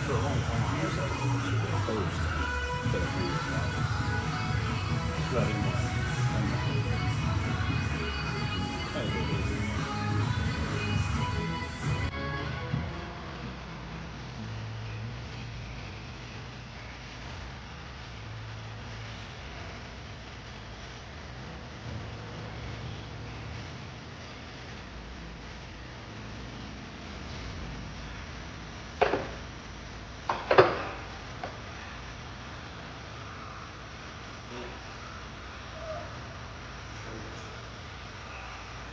For a long time, I was like opposed to the rear valve. So I didn't want to.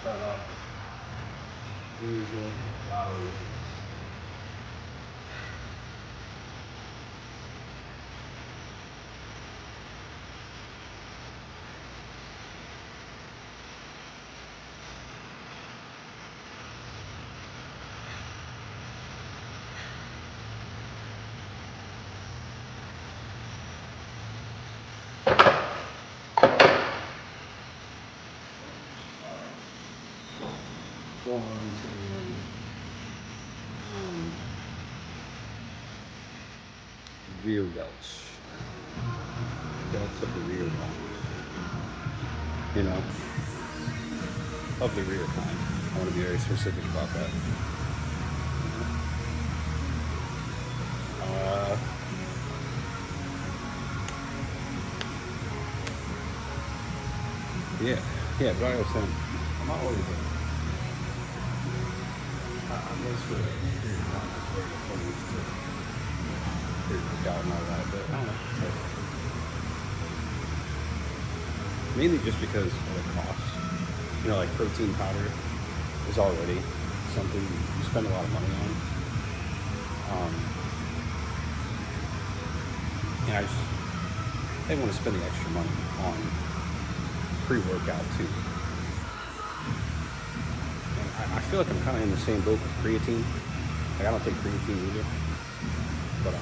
Shut up. Usual. Rear delts. Delts of the rear one. You know? Of the rear kind. I want to be very specific about that. Yeah, but I was saying, I'm not always I'm always for the rear one. I'm very opposed to rear workout and all that, but I don't know. Mainly just because of the cost. You know, like protein powder is already something you spend a lot of money on. And I didn't want to spend the extra money on pre-workout too. And I feel like I'm kind of in the same boat with creatine. Like I don't take creatine either. But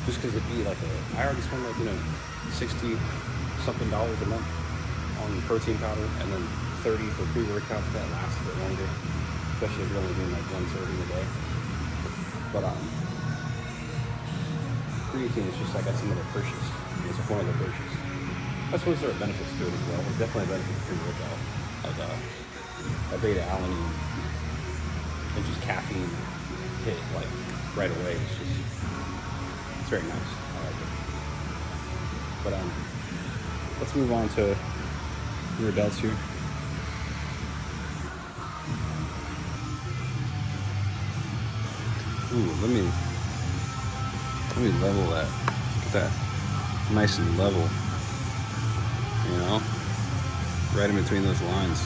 just because it'd be like I already spend like, $60 something a month on protein powder, and then $30 for pre-workout that lasts a bit longer, especially if you're only doing like one serving a day. But creatine is just like that's another purchase. It's a point of the purchase. I suppose there are benefits to it as well. There's definitely benefits to pre-workout, like a beta alanine and just caffeine hit like right away. It's very nice. I like it. But let's move on to rear delts here. Ooh, let me level that. Get that nice and level. Right in between those lines.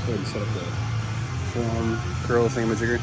Go ahead and set up the forearm curl thingamajigger.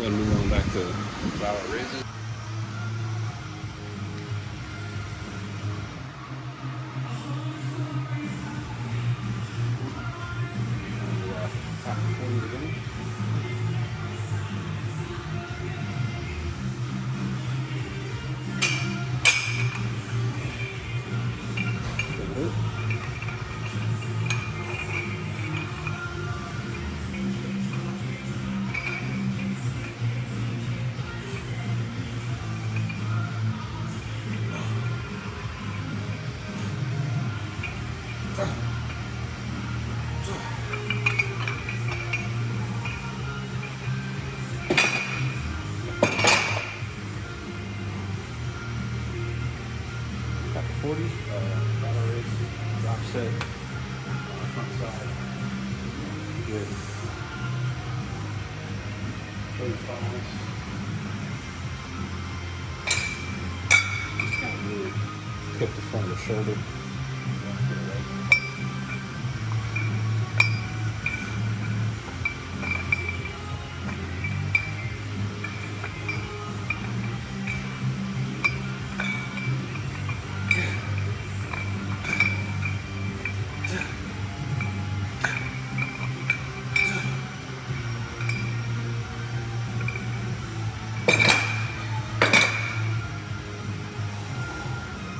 and move on back to lateral raises. Top 40 again. Good. Top 40, lateral raise, drop set, front side with 35s. Just kind of really cook the front of the shoulder.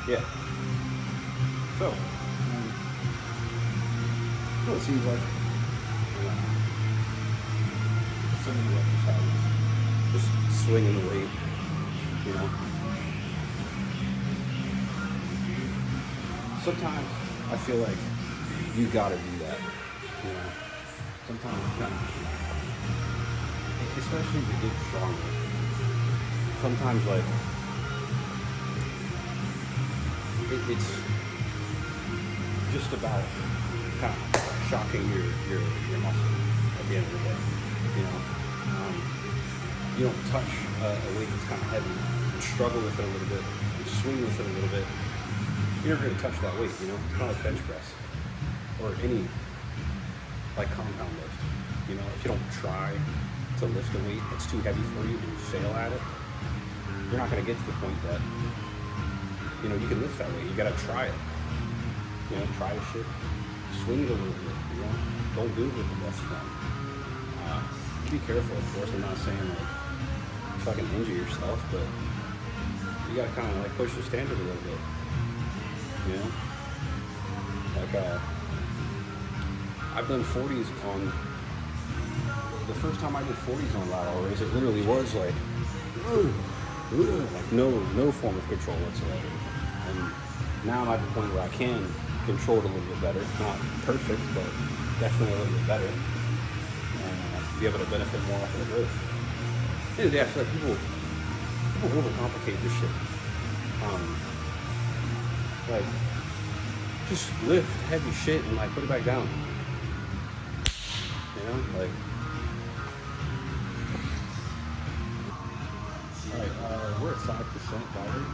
Yeah. So, well, it seems like some of the exercises, just swinging the weight, you know. Sometimes I feel like you gotta do that, you know. Sometimes you kind of, especially if you get stronger. Sometimes like it's just about kind of shocking your muscle at the end of the day. You know, you don't touch a weight that's kind of heavy and struggle with it a little bit, and swing with it a little bit. You're never going to touch that weight. You know, it's kind of like bench press or any like compound lift. You know, if you don't try to lift a weight that's too heavy for you and you fail at it, you're not going to get to the point that, you know, you can lift that weight. You gotta try it. You know, try the shit. Swing it a little bit, you know. Don't do it with the best friend. Be careful, of course. I'm not saying like fucking injure yourself, but you gotta kind of like push the standard a little bit. You know? Like, I've done 40s on, the first time I did 40s on lateral raise, it literally was like, like no form of control whatsoever. And now I'm at the point where I can control it a little bit better. Not perfect, but definitely a little bit better. And be able to benefit more off of the growth. At the end of the day, I feel like people overcomplicate this shit. Like, just lift heavy shit and like put it back down. You know, like. Alright, we're at 5% battery.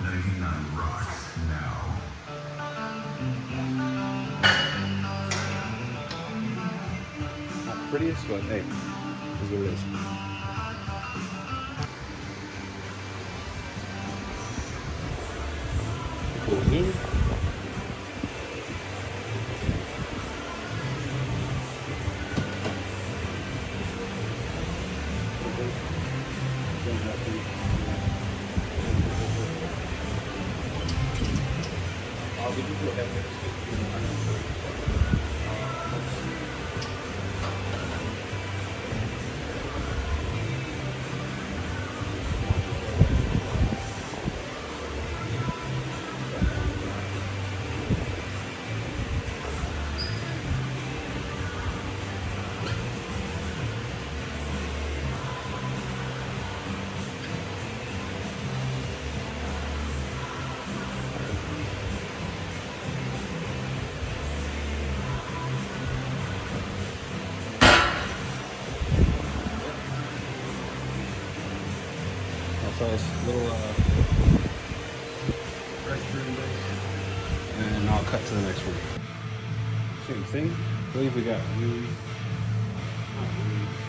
$99 rocks now. Not the prettiest, but hey, is what it is. Cool zoom. So it's a little and I'll cut to the next one. Same thing. I believe we got really, not really.